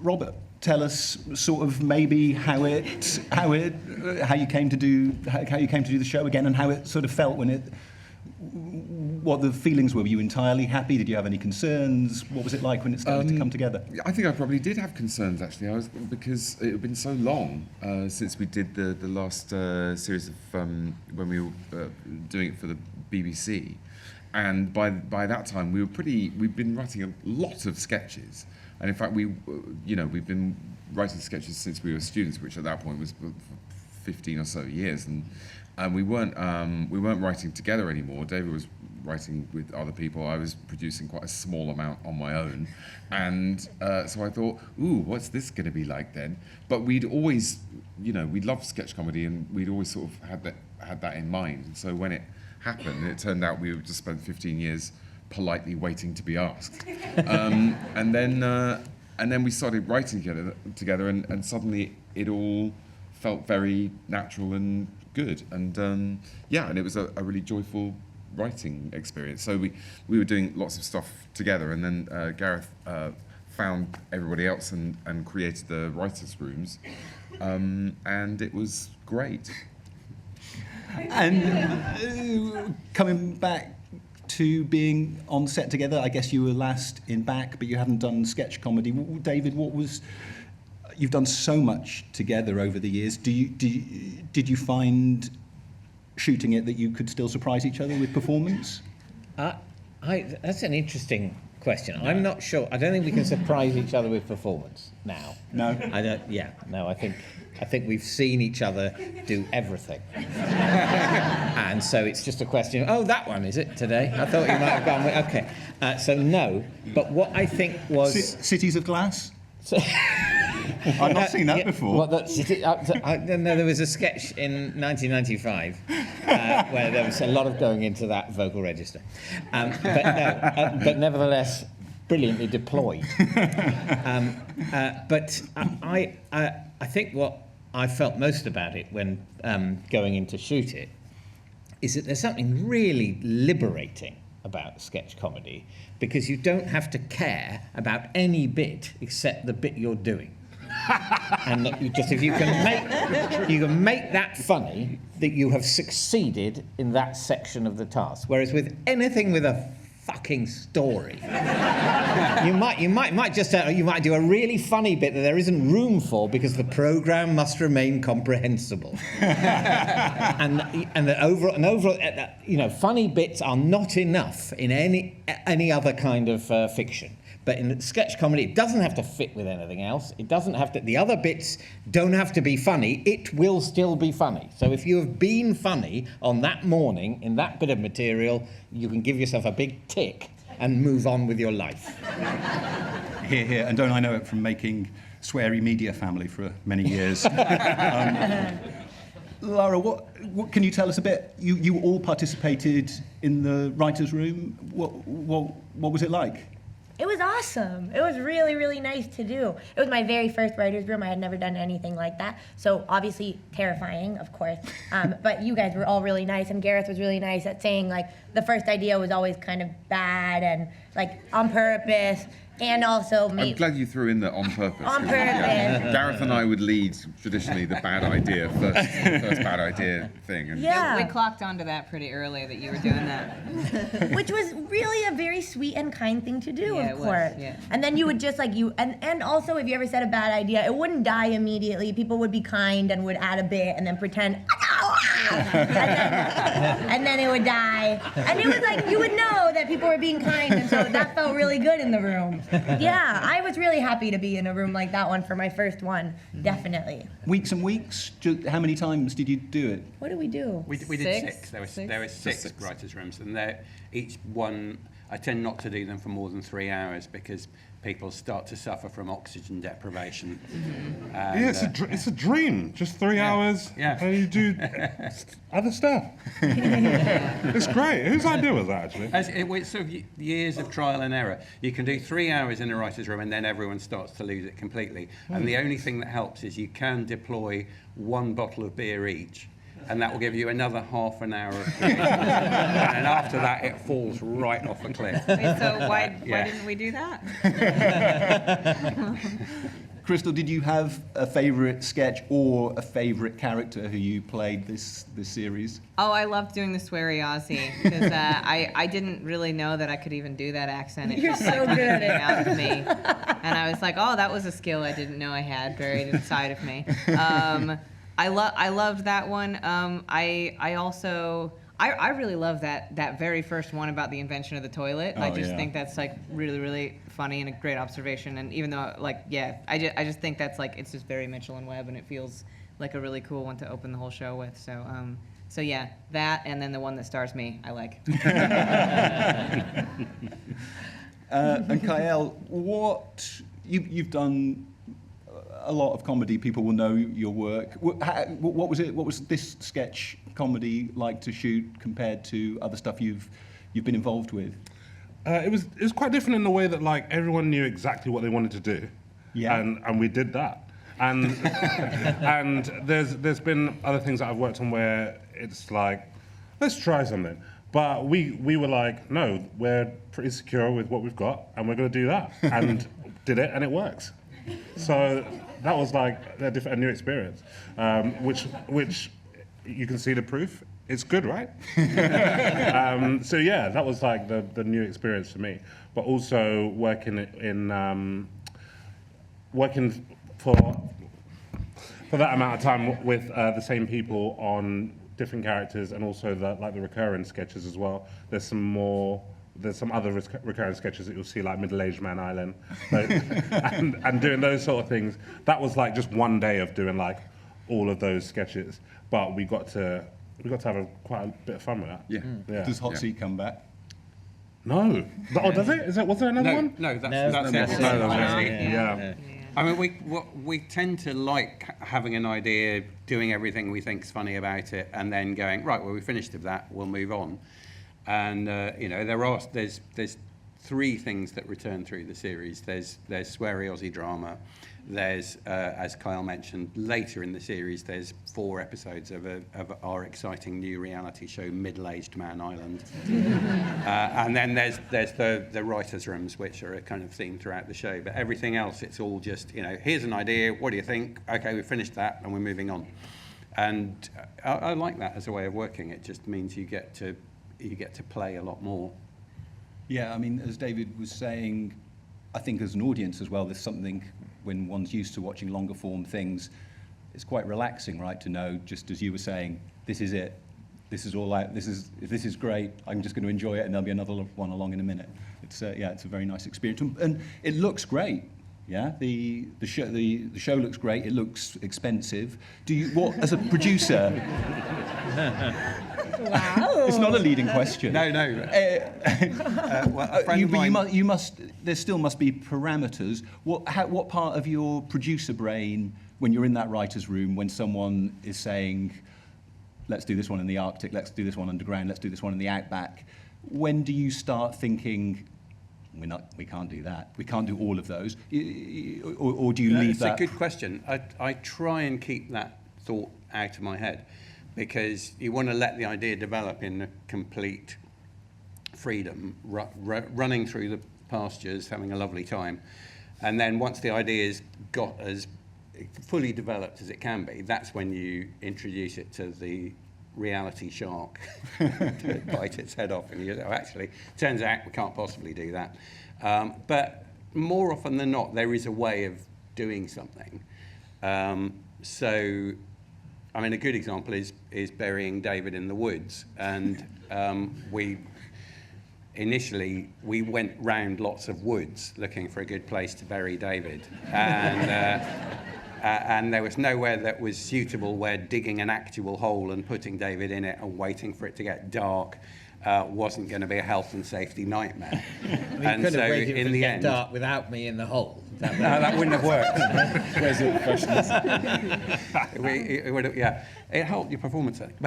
Robert, tell us sort of maybe how you came to do the show again, and how it sort of felt what the feelings were. Were you entirely happy? Did you have any concerns? What was it like when it started to come together? I think I probably did have concerns, actually. Because it had been so long since we did the last series of when we were doing it for the BBC, and by that time we'd been writing a lot of sketches, and in fact we've been writing sketches since we were students, which at that point was 15 or so years, and we weren't writing together anymore. David was writing with other people. I was producing quite a small amount on my own, and so I thought, ooh, what's this going to be like then? But we'd always, we loved sketch comedy, and we'd always sort of had that in mind. And so when it happened, it turned out we just spent 15 years politely waiting to be asked, and then we started writing together, and suddenly it all felt very natural and good, and and it was a really joyful writing experience. So we were doing lots of stuff together, and then Gareth found everybody else and created the writers' rooms, and it was great. And coming back to being on set together, I guess you were last in Back, but you hadn't done sketch comedy. David, you've done so much together over the years. Did you find shooting it that you could still surprise each other with performance? That's an interesting question. I'm not sure. I don't think we can surprise each other with performance now. No? I don't. Yeah. No. I think we've seen each other do everything, and so it's just a question of, oh, that one is it today? I thought you might have gone with, okay. So no. But what I think was Cities of Glass. I've not seen that before. No, there was a sketch in 1995 where there was a lot of going into that vocal register, but nevertheless brilliantly deployed. But I think what I felt most about it when going in to shoot it is that there's something really liberating about sketch comedy, because you don't have to care about any bit except the bit you're doing. And that if you can make that funny, that you have succeeded in that section of the task. Whereas with anything with a fucking story, you might do a really funny bit that there isn't room for because the program must remain comprehensible. and the overall, funny bits are not enough in any other kind of fiction. But in sketch comedy, it doesn't have to fit with anything else. It doesn't have to. The other bits don't have to be funny. It will still be funny. So if you have been funny on that morning in that bit of material, you can give yourself a big tick and move on with your life. Hear, hear. And don't I know it from making Sweary Media Family for many years. Lara, what can you tell us a bit? You all participated in the writers' room. What was it like? It was awesome. It was really, really nice to do. It was my very first writer's room. I had never done anything like that. So obviously terrifying, of course. But you guys were all really nice, and Gareth was really nice at saying, like, the first idea was always kind of bad and, like, on purpose. And also I'm glad you threw in the on purpose. On purpose. Yeah, Gareth and I would lead traditionally the bad idea, first bad idea thing. And yeah. We clocked onto that pretty early, that you were doing that. Which was really a very sweet and kind thing to do, of course. Yeah. And then you would just and also if you ever said a bad idea, it wouldn't die immediately. People would be kind and would add a bit and then pretend, and then it would die. And it was like, you would know that people were being kind, and so that felt really good in the room. Yeah, I was really happy to be in a room like that one for my first one, definitely. Weeks and weeks? How many times did you do it? What did we do? We did six. There were six writers' rooms, and each one, I tend not to do them for more than 3 hours because people start to suffer from oxygen deprivation. And, it's a dream. Just 3 hours, and you do other stuff. It's great. Whose idea was that, actually? It's sort of years of trial and error. You can do 3 hours in a writer's room, and then everyone starts to lose it completely. And the only thing that helps is you can deploy 1 bottle of beer each. and that will give you another half an hour of footage. And after that, it falls right off a cliff. Wait, so why didn't we do that? Crystal, did you have a favourite sketch or a favourite character who you played this series? Oh, I loved doing the sweary Aussie because I didn't really know that I could even do that accent. It You're just so like good at came it. out of me, and I was like, oh, that was a skill I didn't know I had buried inside of me. I loved that one. I also. I really love that very first one about the invention of the toilet. I just think that's like really, really funny and a great observation. And even though, like, I just think that's like, it's just very Mitchell and Webb, and it feels like a really cool one to open the whole show with. So yeah, that, and then the one that stars me, I like. And Kyle, you've done a lot of comedy. People will know your work. What was it? What was this sketch comedy like to shoot compared to other stuff you've been involved with? It was quite different in the way that like everyone knew exactly what they wanted to do, and we did that. And and there's been other things that I've worked on where it's like, let's try something. But we were like, no, we're pretty secure with what we've got, and we're going to do that, and did it, and it works. So that was like a new experience, which you can see the proof. It's good, right? So yeah, that was like the new experience for me. But also working for that amount of time with the same people on different characters, and also the recurring sketches as well. There's some other recurring sketches that you'll see, like Middle-Aged Man Island, and doing those sort of things. That was like just one day of doing like all of those sketches, but we got to have quite a bit of fun with that. Yeah. Does Hot Seat come back? No. Oh, does it? Was there another one? No, that's it. Yeah. I mean, we tend to like having an idea, doing everything we think's funny about it, and then going, right, well, we finished with that, we'll move on. And there's three things that return through the series. There's sweary Aussie drama. There's, as Kyle mentioned, later in the series, there's 4 episodes of our exciting new reality show, Middle-Aged Man Island. And then there's the writers' rooms, which are a kind of theme throughout the show. But everything else, it's all just, here's an idea, what do you think? Okay, we finished that, and we're moving on. And I like that as a way of working. It just means you get to play a lot more. Yeah, I mean, as David was saying, I think as an audience as well, there's something when one's used to watching longer form things, it's quite relaxing, right, to know, just as you were saying, this is it, this is all out, if this is great, I'm just going to enjoy it, and there'll be another one along in a minute. It's a very nice experience, and it looks great. Yeah, the show looks great. It looks expensive. As a producer? Wow. It's not a leading question. No. Well, a friend of mine, there still must be parameters. What part of your producer brain, when you're in that writer's room, when someone is saying, let's do this one in the Arctic, let's do this one underground, let's do this one in the outback, when do you start thinking, we can't do that, we can't do all of those, or do you leave that? It's a good question. I try and keep that thought out of my head, because you want to let the idea develop in a complete freedom, running through the pastures, having a lovely time. And then once the idea's got as fully developed as it can be, that's when you introduce it to the reality shark to bite its head off. And you go, actually, turns out we can't possibly do that. But more often than not, there is a way of doing something. So, I mean, a good example is burying David in the woods. And initially, we went round lots of woods looking for a good place to bury David. And there was nowhere that was suitable where digging an actual hole and putting David in it and waiting for it to get dark wasn't going to be a health and safety nightmare. And so in the end, dark without me in the hole. No, that wouldn't have worked. Where's the professionals? It helped your performance, I think.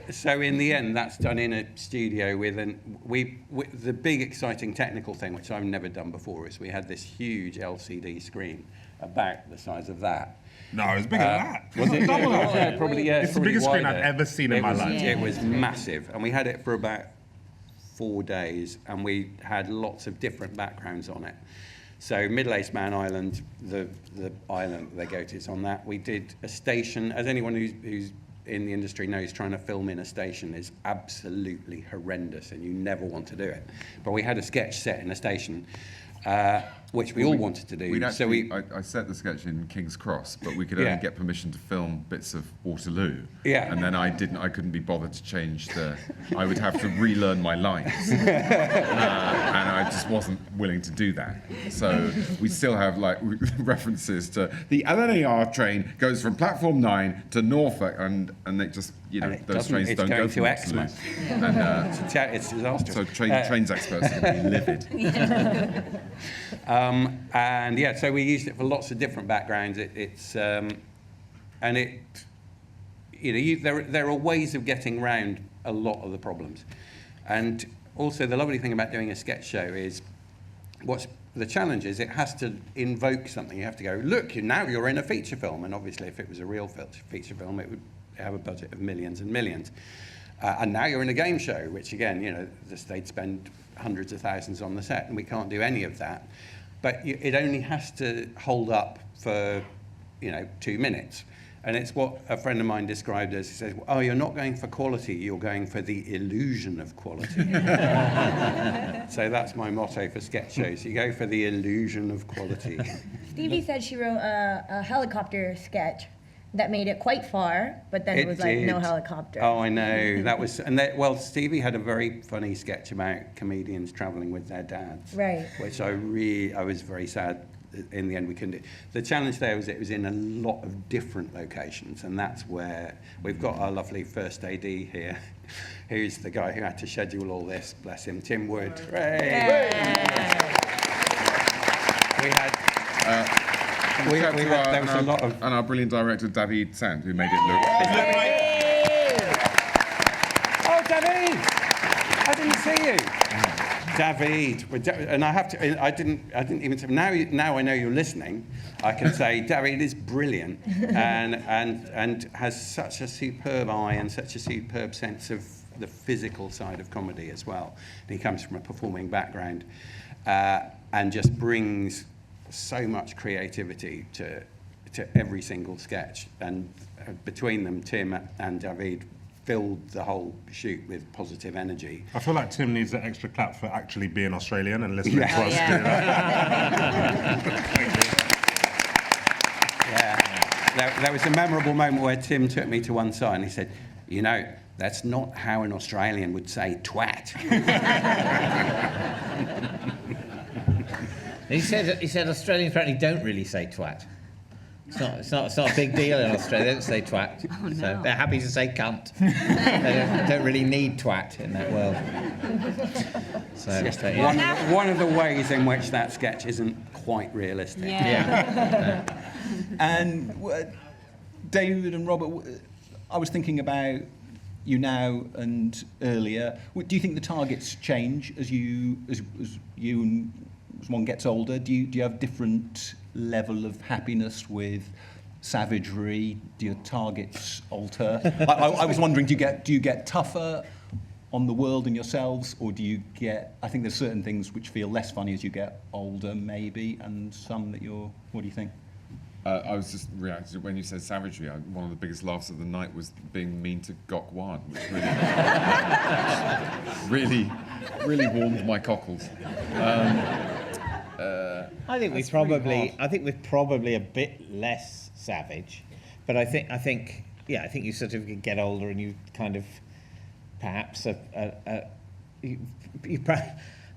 But So in the end, that's done in a studio with the big exciting technical thing, which I've never done before, is we had this huge LCD screen about the size of that. No, it was bigger than that. Was it? Double that. Yeah, probably, yeah. It's the probably biggest screen I've wider. ever seen in my life. It was massive, and we had it for about 4 days, and we had lots of different backgrounds on it. So Middle-aged Man Island, the island that they go to is on that. We did a station, as anyone who's in the industry knows, trying to film in a station is absolutely horrendous, and you never want to do it. But we had a sketch set in a station, which we all wanted to do. I set the sketch in King's Cross, but we could only get permission to film bits of Waterloo. Yeah. And then I couldn't be bothered to change I would have to relearn my lines. And I just wasn't willing to do that. So we still have like references to the LNER train goes from platform 9 to Norfolk, and they just, those trains don't go from Waterloo. And it's disastrous. So trains experts are going to be livid. And yeah, so we used it for lots of different backgrounds. There are ways of getting around a lot of the problems. And also the lovely thing about doing a sketch show is what's the challenge is it has to invoke something. You have to go, look, now you're in a feature film. And obviously if it was a real feature film, it would have a budget of millions and millions. And now you're in a game show, which again, they'd spend hundreds of thousands on the set, and we can't do any of that. But it only has to hold up for, 2 minutes. And it's what a friend of mine described as, he says, oh, you're not going for quality, you're going for the illusion of quality. So that's my motto for sketch shows. You go for the illusion of quality. Stevie said she wrote a helicopter sketch that made it quite far, but then it was like no helicopter. Oh, I know. That was, Stevie had a very funny sketch about comedians traveling with their dads. Right. Which I was very sad. In the end, we couldn't do. The challenge there was it was in a lot of different locations, and that's where we've got our lovely first AD here, who's the guy who had to schedule all this. Bless him, Tim Wood. Hooray! There was a lot of... And our brilliant director, David Sant, who made it look... Oh, David! I didn't see you. David, and I didn't even say, now I know you're listening, I can say David is brilliant and has such a superb eye and such a superb sense of the physical side of comedy as well. And he comes from a performing background and just brings so much creativity to every single sketch. And between them, Tim and David filled the whole shoot with positive energy. I feel like Tim needs an extra clap for actually being Australian and listening to us do that. Thank you. Yeah. There was a memorable moment where Tim took me to one side and he said, that's not how an Australian would say twat. He said Australians apparently don't really say twat. It's not a big deal in Australia. They don't say twat. Oh, no. So they're happy to say cunt. They don't really need twat in that world. So Just one of the ways in which that sketch isn't quite realistic. Yeah. And David and Robert, I was thinking about you now and earlier. Do you think the targets change as one gets older? Do you have different level of happiness with savagery? Do your targets alter? I was wondering, do you get tougher on the world and yourselves, or do you get? I think there's certain things which feel less funny as you get older, maybe, and some that you're. What do you think? I was just reacting when you said savagery. One of the biggest laughs of the night was being mean to Gok Wan, which really warmed my cockles. I think we're probably a bit less savage, but I think you sort of get older and you kind of perhaps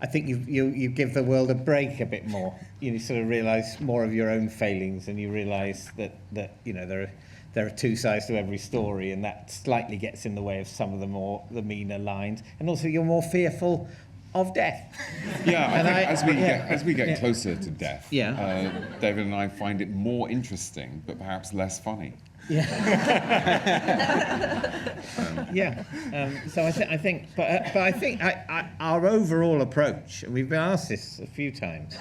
I think you give the world a break a bit more. You sort of realise more of your own failings, and you realise that there are two sides to every story, and that slightly gets in the way of some of the meaner lines, and also you're more fearful of death. Yeah, I think as we get closer to death, Yeah. David and I find it more interesting, but perhaps less funny. So I think, but I think our overall approach, and we've been asked this a few times,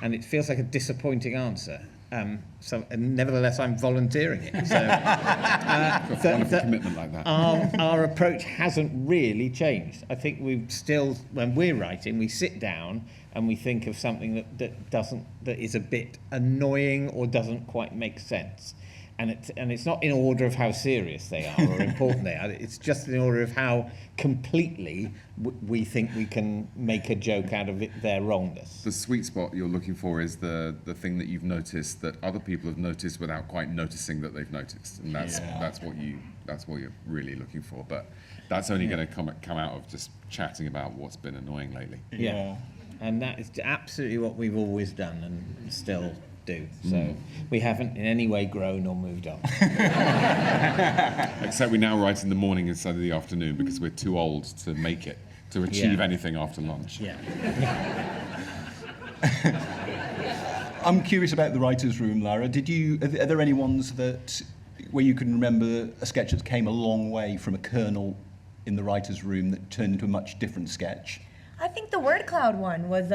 and it feels like a disappointing answer. And nevertheless, I'm volunteering it. So, Wonderful commitment like that. our approach hasn't really changed. I think we've still, when we're writing, we sit down and we think of something that is a bit annoying or doesn't quite make sense. And it's not in order of how serious they are or important they are. It's just in order of how completely we think we can make a joke out of their wrongness. The sweet spot you're looking for is the thing that you've noticed that other people have noticed without quite noticing that they've noticed, and that's what you're really looking for. But that's only going to come out of just chatting about what's been annoying lately. Yeah. And that is absolutely what we've always done and still do. So we haven't in any way grown or moved on. Except we now write in the morning instead of the afternoon because we're too old to make it, to achieve anything after lunch. Yeah. I'm curious about the writer's room, Lara. Are there any ones where you can remember a sketch that came a long way from a kernel in the writer's room that turned into a much different sketch? I think the word cloud one was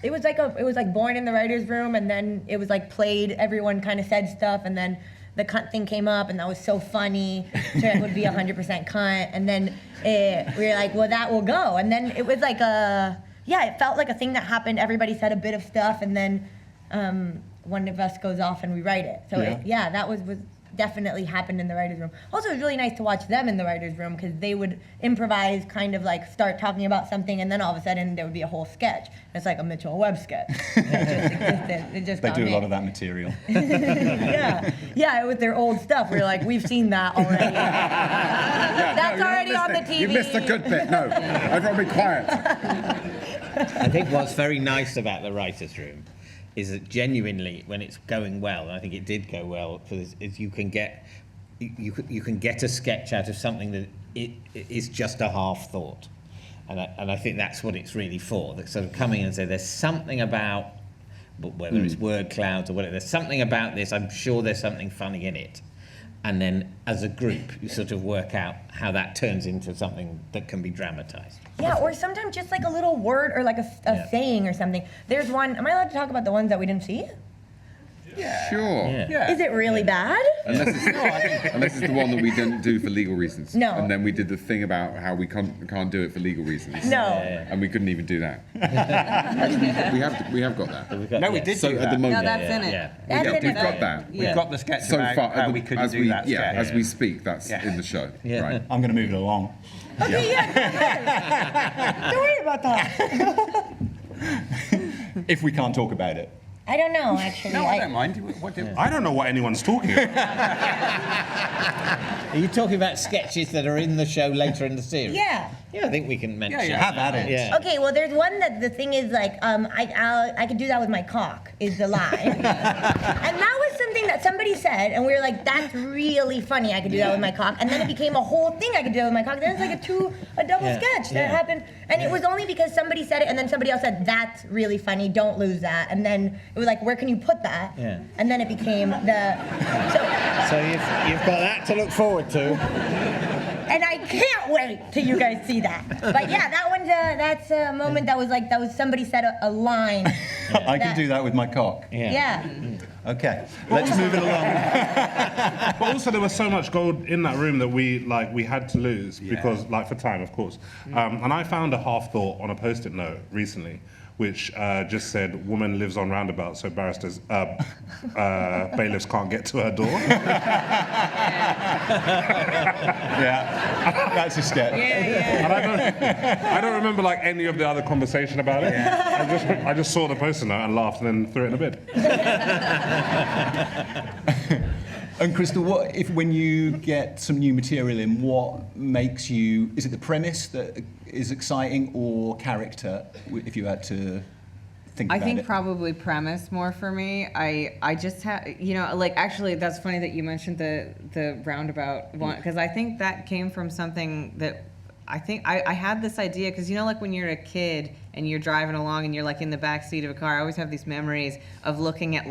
it was like born in the writer's room, and then it was like played, everyone kind of said stuff, and then the cunt thing came up, and that was so funny, so it would be 100% cunt, and then we were like, well, that will go, and then it was like it felt like a thing that happened, everybody said a bit of stuff, and then one of us goes off and we write it. So that was definitely happened in the writer's room. Also, it was really nice to watch them in the writer's room because they would improvise, kind of like start talking about something, and then all of a sudden there would be a whole sketch. It's like a Mitchell and Webb sketch. It just existed. It just They got do a made. lot of that material. Yeah, with their old stuff. We're like, we've seen that already. That's already on the TV. You missed a good bit. No, I've got to be quiet. I think what's very nice about the writer's room is that genuinely, when it's going well, and I think it did go well for this, is you can get a sketch out of something that it is just a half thought, and I think that's what it's really for. That sort of coming and say there's something about, whether it's word clouds or whatever, there's something about this. I'm sure there's something funny in it, and then as a group you sort of work out how that turns into something that can be dramatized. Yeah, or sometimes just like a little word or like a saying or something. There's one, am I allowed to talk about the ones that we didn't see? Sure. Yeah. Is it really bad? Unless it's the one that we didn't do for legal reasons. No. And then we did the thing about how we can't do it for legal reasons. No. And we couldn't even do that. we have got that. No, we did So do at that. the moment, No, that's in it. Yeah. That's in we've it. got that. We've got the sketch So about far, how we couldn't as do we that sketch. as we speak, that's Yeah. in the show. Yeah. Right. I'm going to move it along. Okay, yeah. Don't worry about that. If we can't talk about it. I don't know, actually. No, I don't mind. I don't know what anyone's talking about. Are you talking about sketches that are in the show later in the series? Yeah. Yeah, I think we can mention. Yeah, have at it. Yeah. Okay, well, there's one that the thing is like, I could do that with my cock, is the line. And that was something that somebody said, and we were like, that's really funny, I could do that with my cock. And then it became a whole thing, I could do that with my cock. Then it's like a double sketch that happened. And it was only because somebody said it, and then somebody else said, that's really funny, don't lose that. And then it was like, where can you put that? Yeah. And then it became So you've got that to look forward to. and I can't wait till you guys see that. But yeah, that's a moment that was somebody said a line. I can do that with my cock. Yeah. Okay, let's move it along. But also, there was so much gold in that room that we had to lose because, for time, of course. And I found a half thought on a post-it note recently, which just said, "Woman lives on roundabouts, so barristers, bailiffs can't get to her door." Yeah, that's a sketch. And I don't remember any of the other conversation about it. I just saw the post-it note and laughed, and then threw it in a bin. And Crystal, when you get some new material in, what makes you? Is it the premise that is exciting, or character? If you had to think about it. I think probably premise more for me. I just have, actually that's funny that you mentioned the roundabout one, because I think that came from something that I think I had this idea, because when you're a kid and you're driving along and you're in the back seat of a car, I always have these memories of looking at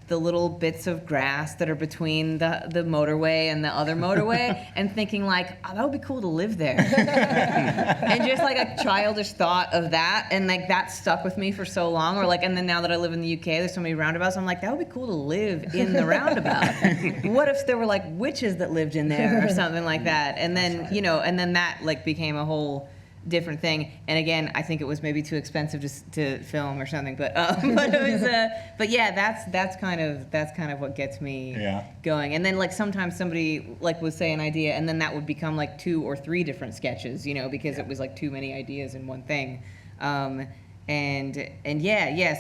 the little bits of grass that are between the motorway and the other motorway, and thinking like, oh, that would be cool to live there. And just like a childish thought of that, and like that stuck with me for so long. Or like, and then now that I live in the UK, there's so many roundabouts, I'm like, that would be cool to live in the roundabout. What if there were like witches that lived in there or something like that? And then, you know, and then that like became a whole different thing. And again, I think it was maybe too expensive to film or something, but it was but yeah, that's kind of what gets me going. And then like sometimes somebody like would say an idea, and then that would become like 2 or 3 different sketches, you know, because it was like too many ideas in one thing. And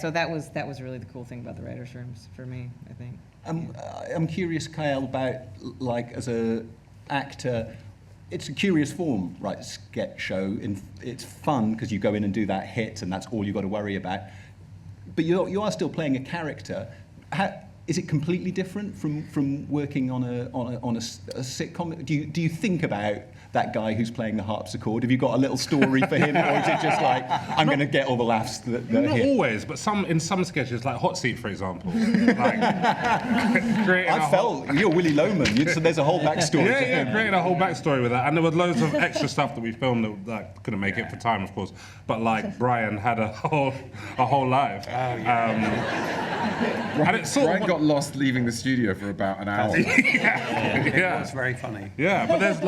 so that was really the cool thing about the writers' rooms for me, I think. I'm curious, Kyle, about like as a actor. It's a curious form, right? Sketch show. It's fun because you go in and do that hit, and that's all you've got to worry about. But you are still playing a character. Is it completely different from working on a sitcom? Do you think about that guy who's playing the harpsichord? Have you got a little story for him, or is it just like, I'm going to get all the laughs that Not hit? always, but in some sketches, like Hot Seat, for example. Like, I felt you're Willy Loman, so there's a whole backstory to him. Yeah, created a whole backstory with that, and there were loads of extra stuff that we filmed that couldn't make it for time, of course. But like Brian had a whole life. And it sort Brian of got lost leaving the studio for about an hour. It was very funny. Yeah, but there's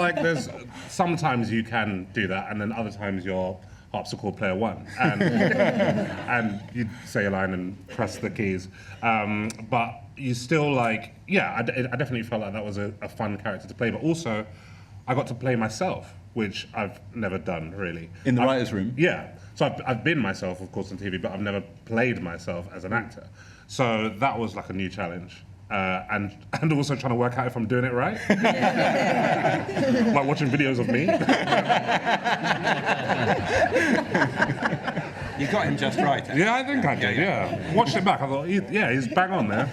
sometimes you can do that, and then other times you're harpsichord player 1, and you say a line and press the keys. But you still like, I definitely felt like that was a fun character to play. But also, I got to play myself, which I've never done really. In the writers' room? Yeah. So I've been myself, of course, on TV, but I've never played myself as an actor. So that was like a new challenge. And also trying to work out if I'm doing it right. Like watching videos of me. You got him just right. Yeah, I think I did, yeah. Watched it back, I thought, he's bang on there.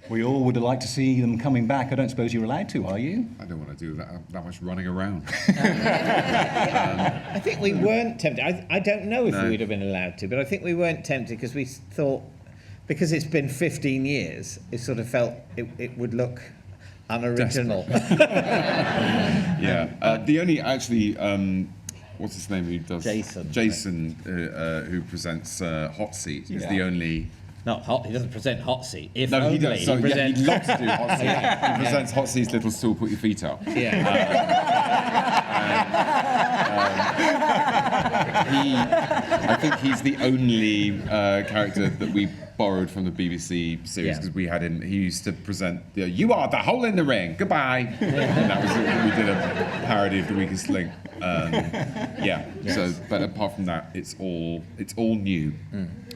We all would like to see them coming back. I don't suppose you're allowed to, are you? I don't want to do that much running around. I think we weren't tempted. I don't know if we would have been allowed to, but I think we weren't tempted because we thought, because it's been 15 years, it sort of felt it would look unoriginal. Yeah. The only actually, what's his name who does? Jason, who presents Hot Seat, is the only. Not hot. He doesn't present Hot Seat. If No, only he does. So he yeah, presents. he'd love to do Hot Seat. He presents Hot Seat's Little Stool, Put Your Feet Up. Yeah. I think he's the only character that we borrowed from the BBC series because we had him. He used to present "You are the hole in the ring. Goodbye," and that was we did a parody of The Weakest Link. So, but apart from that, it's all new,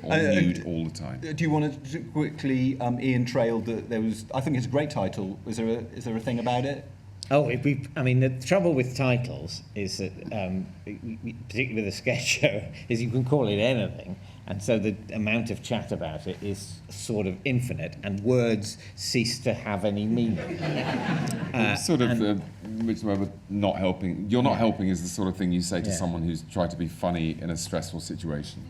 all nude all the time. Do you want to quickly? Ian trailed that there was. I think it's a great title. Is there a thing about it? Oh, I mean, the trouble with titles is that, particularly with a sketch show, is you can call it anything, and so the amount of chat about it is sort of infinite, and words cease to have any meaning. Which not helping. You're not helping is the sort of thing you say to someone who's tried to be funny in a stressful situation,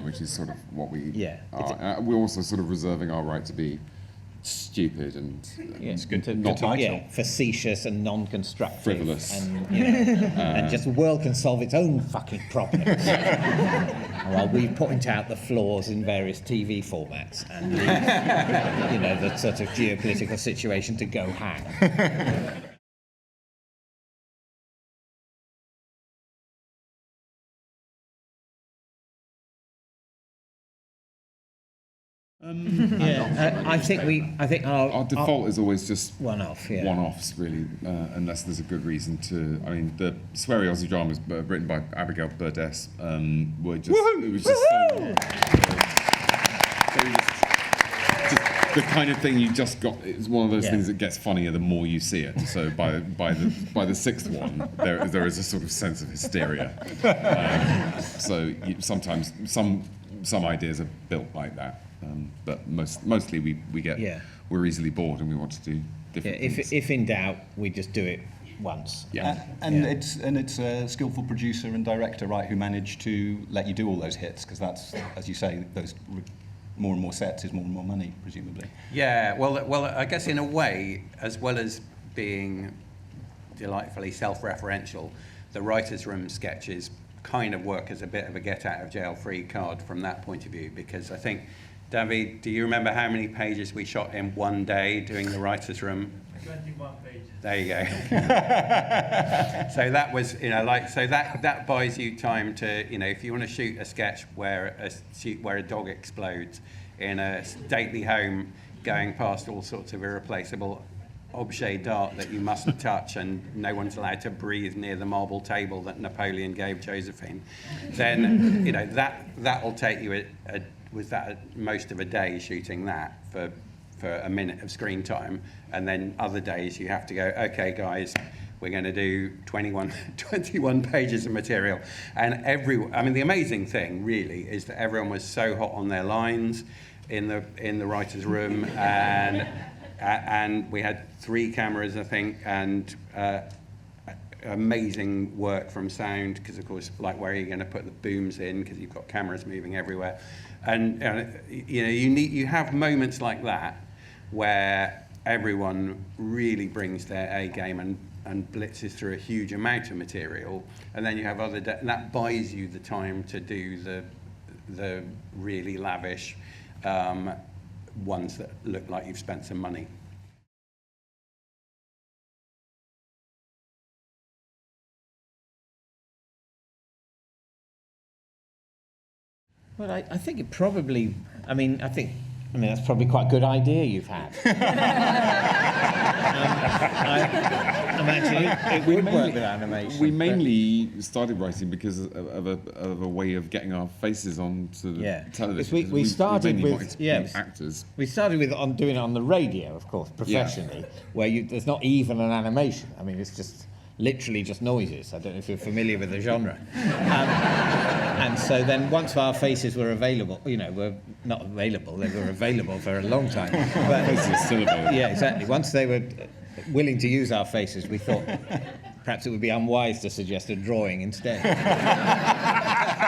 which is sort of what we are. We're also sort of reserving our right to be stupid and it's good facetious and non-constructive, frivolous, and and just the world can solve its own fucking problems. While we point out the flaws in various TV formats and leave, the sort of geopolitical situation to go hang. I think our default is always just one-off, one-offs really, unless there's a good reason to. I mean, the Sweary Aussie dramas written by Abigail Burdess were just. Woo-hoo! It was just the kind of thing you just got. It's one of those things that gets funnier the more you see it. So by the sixth one, there is a sort of sense of hysteria. So sometimes some ideas are built like that. But mostly we get we're easily bored and we want to do different things. If in doubt, we just do it once. Yeah. And it's a skillful producer and director, right, who managed to let you do all those hits, because that's, as you say, those more and more sets is more and more money, presumably. Yeah, well, I guess in a way, as well as being delightfully self-referential, the writer's room sketches kind of work as a bit of a get-out-of-jail-free card from that point of view, because I think, David, do you remember how many pages we shot in one day doing the writer's room? 21 pages. There you go. So that was, so that buys you time to, if you want to shoot a sketch where a dog explodes in a stately home, going past all sorts of irreplaceable objet d'art that you mustn't touch, and no one's allowed to breathe near the marble table that Napoleon gave Josephine, then that'll take you most of a day shooting that for a minute of screen time, and then other days you have to go, okay guys, we're going to do 21 pages of material. And the amazing thing really is that everyone was so hot on their lines in the writer's room, and we had 3 cameras, I think, and amazing work from sound, because of course, like, where are you going to put the booms in, because you've got cameras moving everywhere, and you have moments like that where everyone really brings their A game and blitzes through a huge amount of material, and then you have and that buys you the time to do the really lavish ones that look like you've spent some money. Well, I think it probably, I mean, that's probably quite a good idea you've had. I imagine it would work with animation. We mainly started writing because of a way of getting our faces onto the television. We started mainly with wanted to be actors. We started with doing it on the radio, of course, professionally, where there's not even an animation. I mean, it's just literally just noises. I don't know if you're familiar with the genre. And so then once our faces were available, were not available, they were available for a long time. But Faces are still available. yeah, exactly. Once they were willing to use our faces, we thought perhaps it would be unwise to suggest a drawing instead.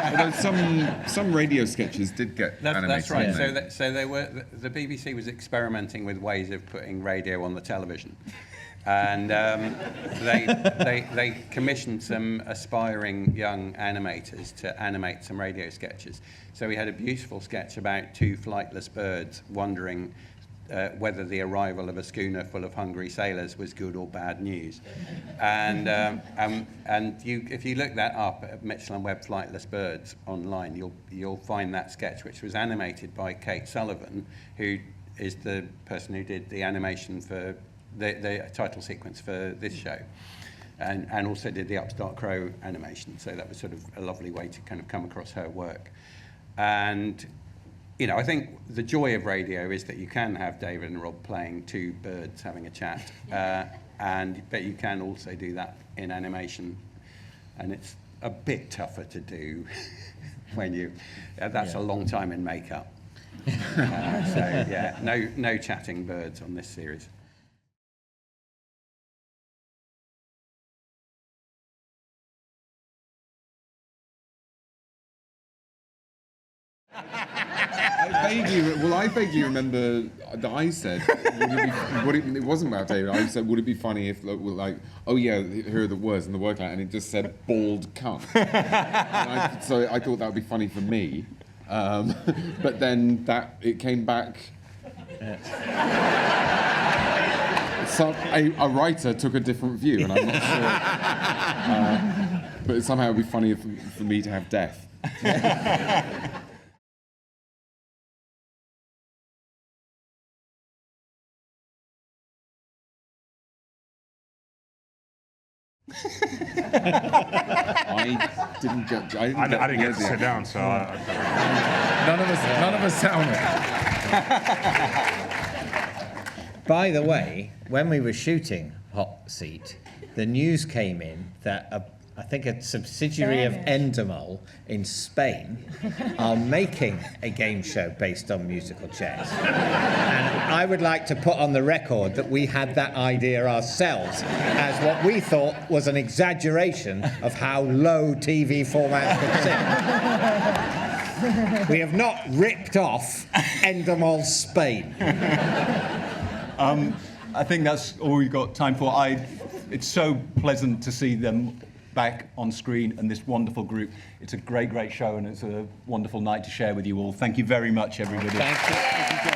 Although some radio sketches did get animated. That's right. didn't So they were. The BBC was experimenting with ways of putting radio on the television, and they commissioned some aspiring young animators to animate some radio sketches. So we had a beautiful sketch about 2 flightless birds wondering whether the arrival of a schooner full of hungry sailors was good or bad news. And if you look that up at Mitchell and Webb Flightless Birds online, you'll find that sketch, which was animated by Kate Sullivan, who is the person who did the animation for the title sequence for this show, and also did the Upstart Crow animation. So that was sort of a lovely way to kind of come across her work. And I think the joy of radio is that you can have David and Rob playing 2 birds having a chat, but you can also do that in animation, and it's a bit tougher to do when that's a long time in makeup. No chatting birds on this series. I vaguely remember that I said, it wasn't about David, I said, would it be funny if, oh yeah, here are the words and the word count, and it just said bald cunt. So I thought that would be funny for me, but then it came back. A writer took a different view, and I'm not sure. But somehow it would be funny for me to have death. I didn't get to sit down, so none of us sound it. By the way, when we were shooting Hot Seat, the news came in that I think a subsidiary of Endemol in Spain, are making a game show based on musical chairs. And I would like to put on the record that we had that idea ourselves as what we thought was an exaggeration of how low TV formats could sing. We have not ripped off Endemol Spain. I think that's all we've got time for. It's so pleasant to see them back on screen and this wonderful group. It's a great, great show, and it's a wonderful night to share with you all. Thank you very much, everybody. Thank you.